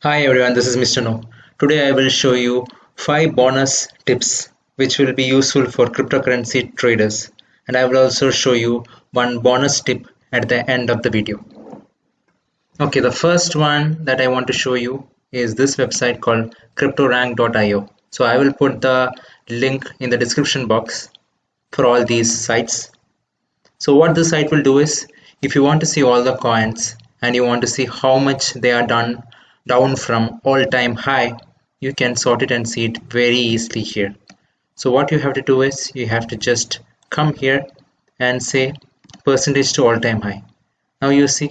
Hi everyone, this is Mr. No. Today I will show you 5 bonus tips which will be useful for cryptocurrency traders, and I will also show you one bonus tip at the end of the video. Okay, the first one that I want to show you is this website called cryptorank.io. So I will put the link in the description box for all these sites. So what this site will do is, if you want to see all the coins and you want to see how much they are down from all-time high, you can sort it and see it very easily here. So what you have to do is you have to just come here and say percentage to all-time high. Now you see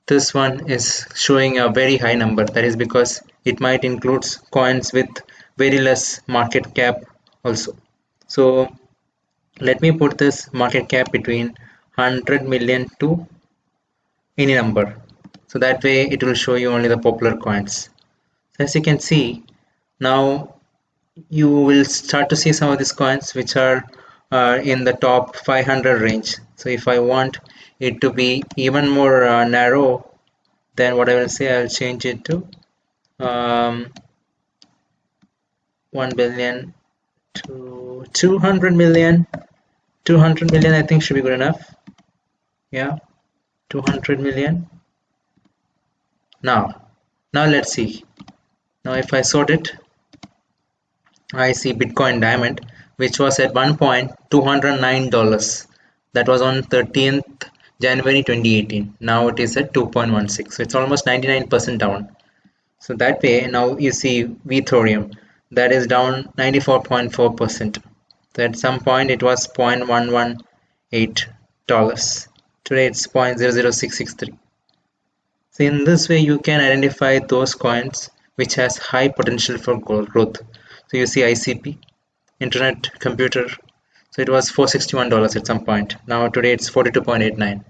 this one is showing a very high number. That is because it might include coins with very less market cap also. So let me put this market cap between 100 million to any number. So that way it will show you only the popular coins. So as you can see, now you will start to see some of these coins which are in the top 500 range. So if I want it to be even more narrow, then what I will say, I'll change it to 1 billion to 200 million. 200 million I think should be good enough. Yeah, 200 million. Now let's see. Now if I sort it, I see Bitcoin Diamond, which was at one point $209. That was on 13th January 2018. Now it is at 2.16. So it's almost 99% down. So that way now you see Ethereum, that is down 94.4%. So at some point it was $0.118. Today it's 0.00663. So in this way you can identify those coins which has high potential for growth. So you see ICP, Internet Computer. So it was $461 at some point. Now today it's 42.89.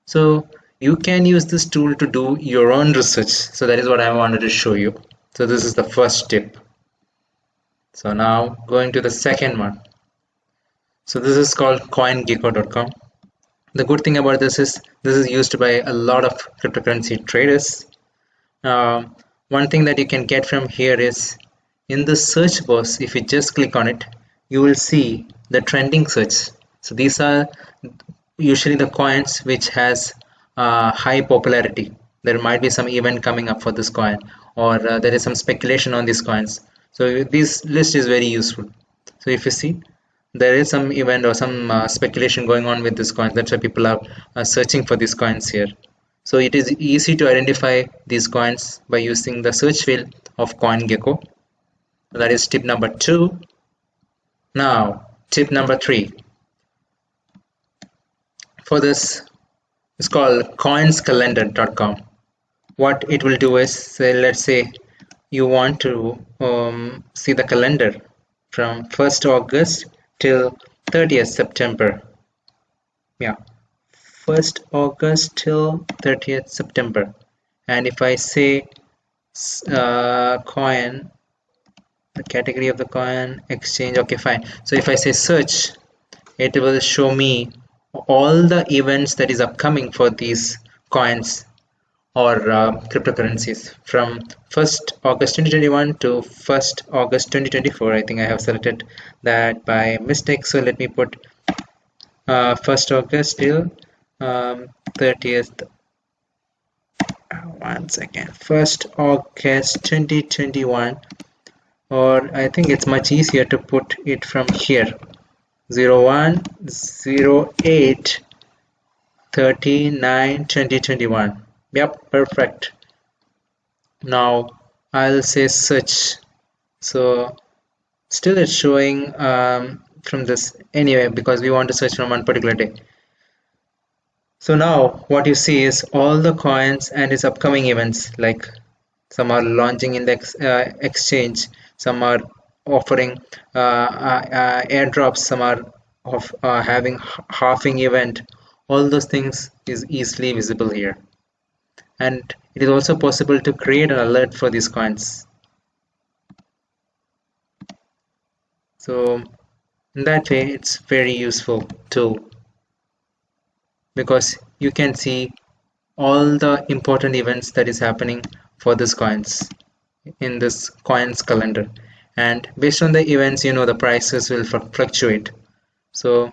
So you can use this tool to do your own research. So that is what I wanted to show you. So this is the first tip. So now going to the second one. So this is called coingecko.com. The good thing about this is used by a lot of cryptocurrency traders. One thing that you can get from here is, in the search box, if you just click on it, you will see the trending search. So these are usually the coins which has high popularity. There might be some event coming up for this coin, or there is some speculation on these coins. So this list is very useful. So if you see, there is some event or some speculation going on with this coin. That's why people are searching for these coins here. So it is easy to identify these coins by using the search field of CoinGecko. That is tip number 2. Now, tip number 3. For this, it's called coinscalendar.com. What it will do is, say, let's say you want to see the calendar from 1st August till 30th September. Yeah, 1st August till 30th September. And if I say coin, the category of the coin, exchange, okay, fine. So if I say search, it will show me all the events that is upcoming for these coins or cryptocurrencies from 1st August 2021 to 1st August 2024. I think I have selected that by mistake, so let me put 1st August till 30th. One second, 1st August 2021, or I think it's much easier to put it from here, 0108 39 2021. Yep, perfect. Now I'll say search. So still it's showing from this anyway, because we want to search from one particular day. So now what you see is all the coins and its upcoming events, like some are launching in the exchange, some are offering airdrops, some are having halving event. All those things is easily visible here. And it is also possible to create an alert for these coins. So in that way, it's very useful tool, because you can see all the important events that is happening for this coins in this coins calendar, and based on the events, the prices will fluctuate. So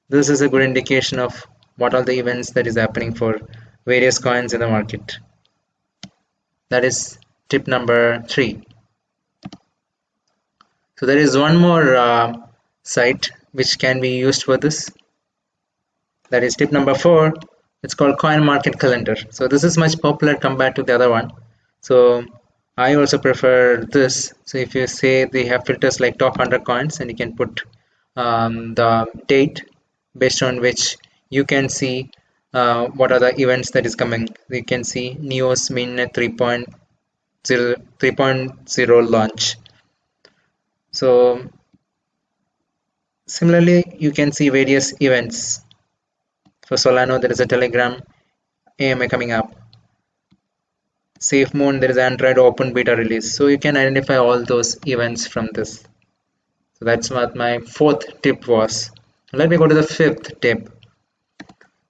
this is a good indication of what are the events that is happening for various coins in the market. That is tip number 3. So there is one more site which can be used for this. That is tip number 4. It's called Coin Market Calendar. So this is much popular compared to the other one. So I also prefer this. So if you say they have filters like top 100 coins, and you can put the date based on which you can see what are the events that is coming. You can see NEOS mainnet 3.0 launch. So similarly, you can see various events. For Solano, there is a Telegram AMA coming up. SafeMoon, there is Android open beta release. So you can identify all those events from this. So that's what my 4th tip was. Let me go to the 5th tip.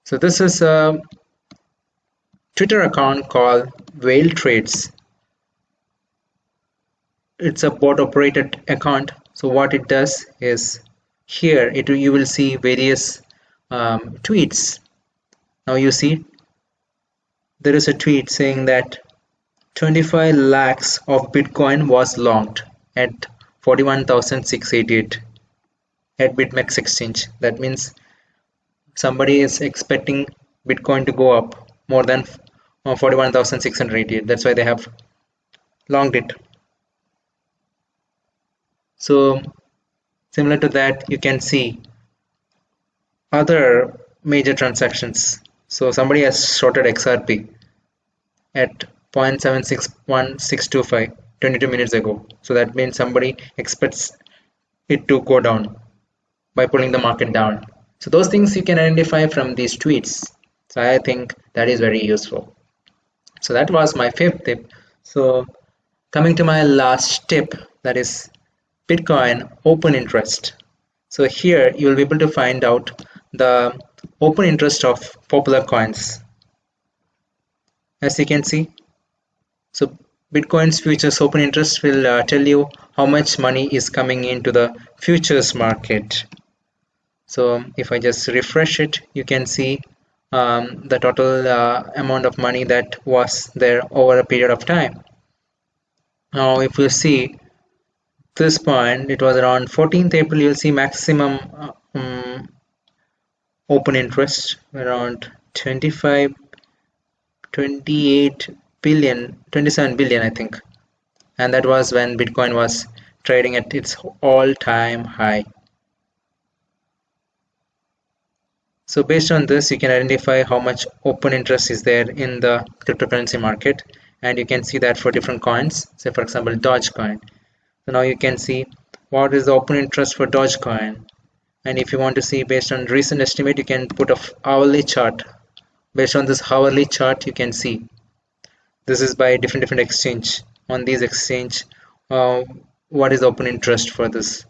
So this is a Twitter account called Whale Trades. It's a bot operated account. So what it does is here you will see various tweets. Now you see there is a tweet saying that 25 lakhs of Bitcoin was longed at 41,688 at BitMEX exchange. That means somebody is expecting Bitcoin to go up more than 41,688. That's why they have longed it. So similar to that, you can see other major transactions. So somebody has shorted XRP at 0.761625 22 minutes ago. So that means somebody expects it to go down by pulling the market down. So those things you can identify from these tweets. So I think that is very useful. So that was my 5th tip. So coming to my last tip, that is Bitcoin open interest. So here you will be able to find out the open interest of popular coins. As you can see, so Bitcoin's futures open interest will tell you how much money is coming into the futures market. So if I just refresh it, you can see the total amount of money that was there over a period of time. Now if you see this point, it was around 14th April, you'll see maximum open interest around 28 billion, 27 billion I think, and that was when Bitcoin was trading at its all-time high. So based on this, you can identify how much open interest is there in the cryptocurrency market, and you can see that for different coins. Say for example Dogecoin. So now you can see what is the open interest for Dogecoin, and if you want to see based on recent estimate, you can put a hourly chart. Based on this hourly chart, you can see this is by different exchange. On these exchange, what is the open interest for this.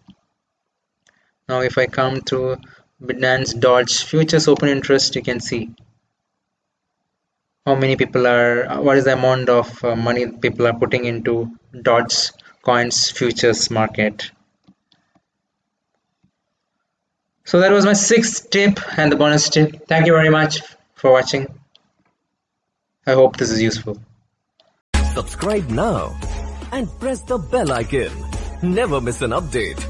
Now if I come to Binance Doge futures open interest, you can see how many people are, what is the amount of money people are putting into Doge coins futures market. So that was my 6th tip and the bonus tip. Thank you very much for watching. I hope this is useful. Subscribe now and press the bell icon. Never miss an update.